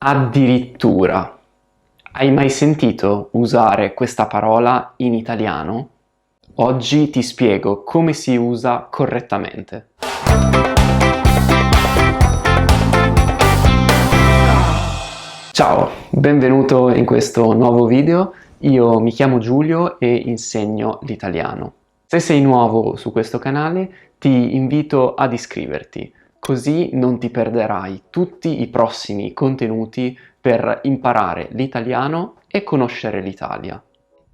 Addirittura. Hai mai sentito usare questa parola in italiano? Oggi ti spiego come si usa correttamente. Ciao, benvenuto in questo nuovo video. Io mi chiamo Giulio e insegno l'italiano. Se sei nuovo su questo canale, ti invito ad iscriverti, così non ti perderai tutti i prossimi contenuti per imparare l'italiano e conoscere l'Italia.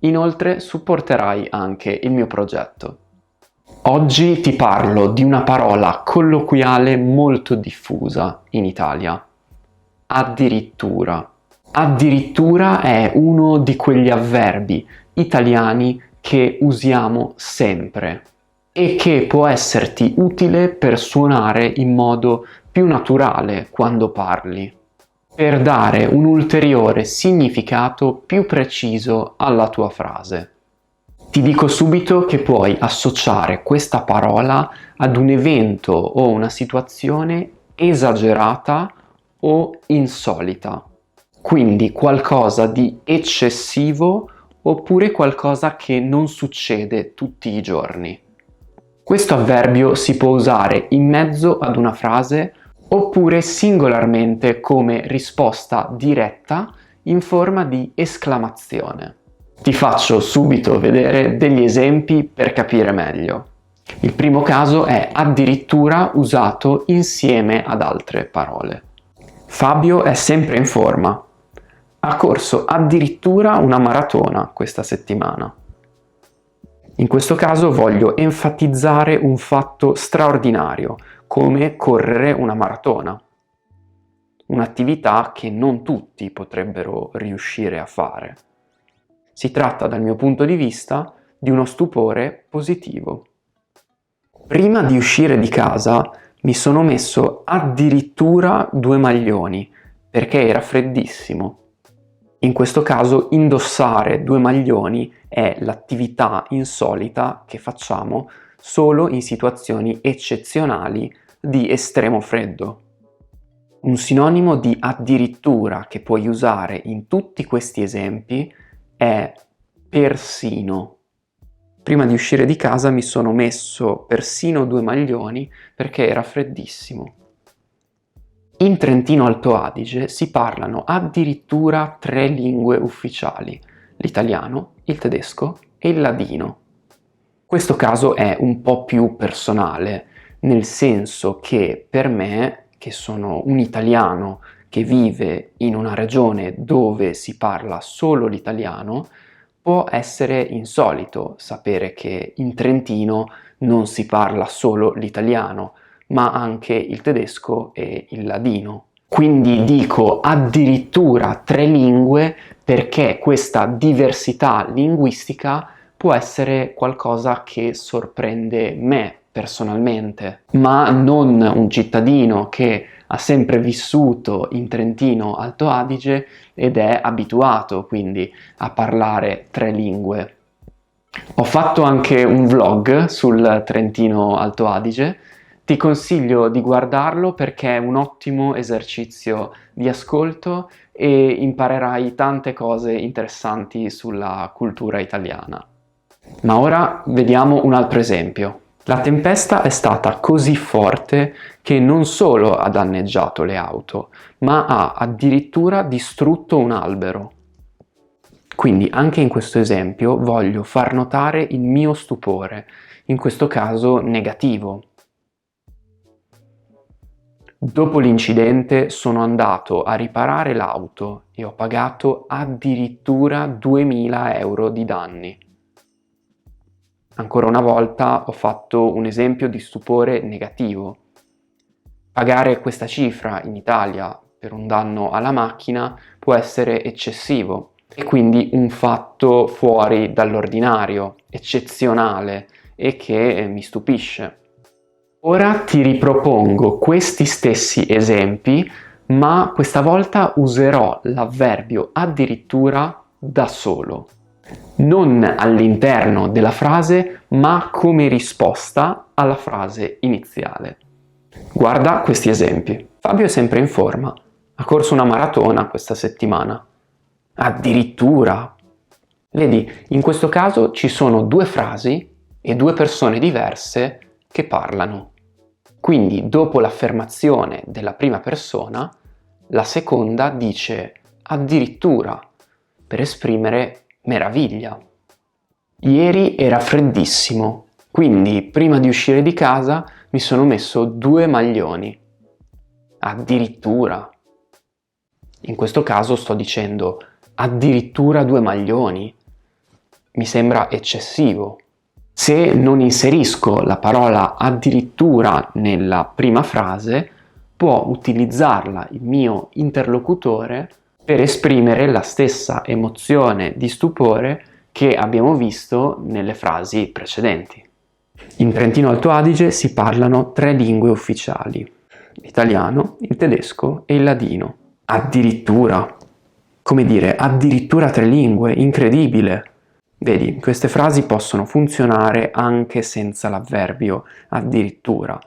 Inoltre supporterai anche il mio progetto. Oggi ti parlo di una parola colloquiale molto diffusa in Italia. Addirittura. Addirittura è uno di quegli avverbi italiani che usiamo sempre e che può esserti utile per suonare in modo più naturale quando parli, per dare un ulteriore significato più preciso alla tua frase. Ti dico subito che puoi associare questa parola ad un evento o una situazione esagerata o insolita, quindi qualcosa di eccessivo oppure qualcosa che non succede tutti i giorni. Questo avverbio si può usare in mezzo ad una frase oppure singolarmente come risposta diretta in forma di esclamazione. Ti faccio subito vedere degli esempi per capire meglio. Il primo caso è addirittura usato insieme ad altre parole. Fabio è sempre in forma. Ha corso addirittura una maratona questa settimana. In questo caso voglio enfatizzare un fatto straordinario, come correre una maratona. Un'attività che non tutti potrebbero riuscire a fare. Si tratta, dal mio punto di vista, di uno stupore positivo. Prima di uscire di casa mi sono messo addirittura 2 maglioni, perché era freddissimo. In questo caso indossare 2 maglioni è l'attività insolita che facciamo solo in situazioni eccezionali di estremo freddo. Un sinonimo di addirittura che puoi usare in tutti questi esempi è persino. Prima di uscire di casa mi sono messo persino 2 maglioni perché era freddissimo. In Trentino Alto Adige si parlano addirittura 3 lingue ufficiali: l'italiano, il tedesco e il ladino. Questo caso è un po' più personale, nel senso che per me, che sono un italiano che vive in una regione dove si parla solo l'italiano, può essere insolito sapere che in Trentino non si parla solo l'italiano, ma anche il tedesco e il ladino. Quindi dico addirittura 3 lingue perché questa diversità linguistica può essere qualcosa che sorprende me personalmente, ma non un cittadino che ha sempre vissuto in Trentino Alto Adige ed è abituato quindi a parlare 3 lingue. Ho fatto anche un vlog sul Trentino Alto Adige. Ti consiglio di guardarlo perché è un ottimo esercizio di ascolto e imparerai tante cose interessanti sulla cultura italiana. Ma ora vediamo un altro esempio. La tempesta è stata così forte che non solo ha danneggiato le auto, ma ha addirittura distrutto un albero. Quindi anche in questo esempio voglio far notare il mio stupore, in questo caso negativo. Dopo l'incidente sono andato a riparare l'auto e ho pagato addirittura 2000 euro di danni. Ancora una volta ho fatto un esempio di stupore negativo. Pagare questa cifra in Italia per un danno alla macchina può essere eccessivo e quindi un fatto fuori dall'ordinario, eccezionale e che mi stupisce. Ora ti ripropongo questi stessi esempi, ma questa volta userò l'avverbio addirittura da solo. Non all'interno della frase, ma come risposta alla frase iniziale. Guarda questi esempi. Fabio è sempre in forma. ha corso una maratona questa settimana. Addirittura! Vedi, in questo caso ci sono due frasi e due persone diverse che parlano. Quindi, dopo l'affermazione della prima persona, la seconda dice addirittura per esprimere meraviglia. Ieri era freddissimo, quindi prima di uscire di casa mi sono messo 2 maglioni. Addirittura. In questo caso sto dicendo addirittura 2 maglioni. Mi sembra eccessivo. Se non inserisco la parola addirittura nella prima frase, può utilizzarla il mio interlocutore per esprimere la stessa emozione di stupore che abbiamo visto nelle frasi precedenti. In Trentino Alto Adige si parlano 3 lingue ufficiali: l'italiano, il tedesco e il ladino. Addirittura! Come dire, addirittura 3 lingue, incredibile! Vedi, queste frasi possono funzionare anche senza l'avverbio addirittura,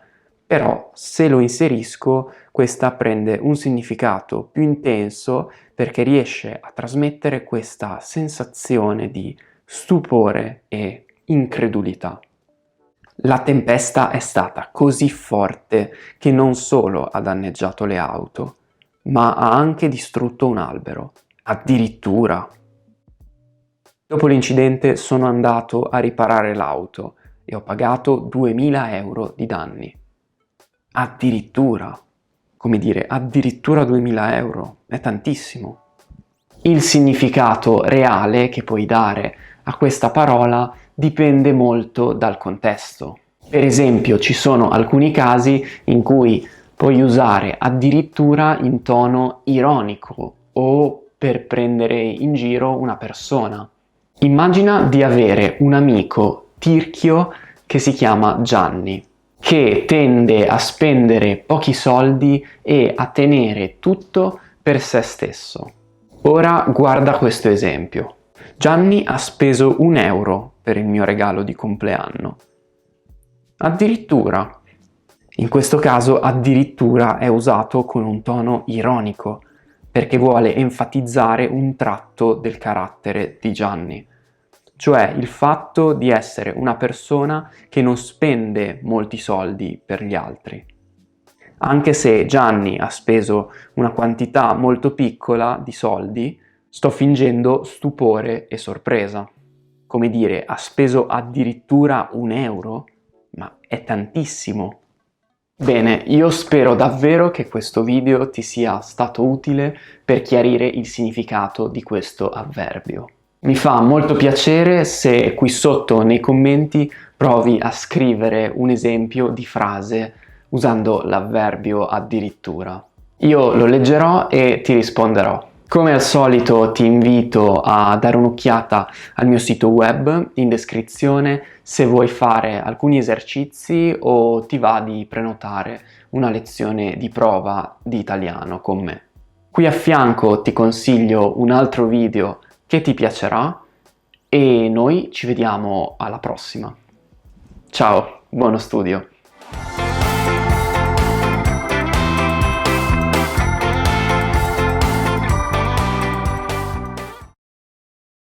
però se lo inserisco questa prende un significato più intenso perché riesce a trasmettere questa sensazione di stupore e incredulità. La tempesta è stata così forte che non solo ha danneggiato le auto, ma ha anche distrutto un albero. Addirittura! Dopo l'incidente sono andato a riparare l'auto e ho pagato 2000 euro di danni. Addirittura! Come dire, addirittura 2000 euro, è tantissimo. Il significato reale che puoi dare a questa parola dipende molto dal contesto. Per esempio, ci sono alcuni casi in cui puoi usare addirittura in tono ironico o per prendere in giro una persona. Immagina di avere un amico tirchio che si chiama Gianni, che tende a spendere pochi soldi e a tenere tutto per se stesso. Ora guarda questo esempio. Gianni ha speso 1 euro per il mio regalo di compleanno. Addirittura. In questo caso addirittura è usato con un tono ironico, perché vuole enfatizzare un tratto del carattere di Gianni, cioè il fatto di essere una persona che non spende molti soldi per gli altri. Anche se Gianni ha speso una quantità molto piccola di soldi, sto fingendo stupore e sorpresa. Come dire, ha speso addirittura 1 euro? Ma è tantissimo! Bene, io spero davvero che questo video ti sia stato utile per chiarire il significato di questo avverbio. Mi fa molto piacere se qui sotto nei commenti provi a scrivere un esempio di frase usando l'avverbio addirittura. Io lo leggerò e ti risponderò. Come al solito ti invito a dare un'occhiata al mio sito web in descrizione se vuoi fare alcuni esercizi o ti va di prenotare una lezione di prova di italiano con me. Qui a fianco ti consiglio un altro video che ti piacerà e noi ci vediamo alla prossima. Ciao, buono studio!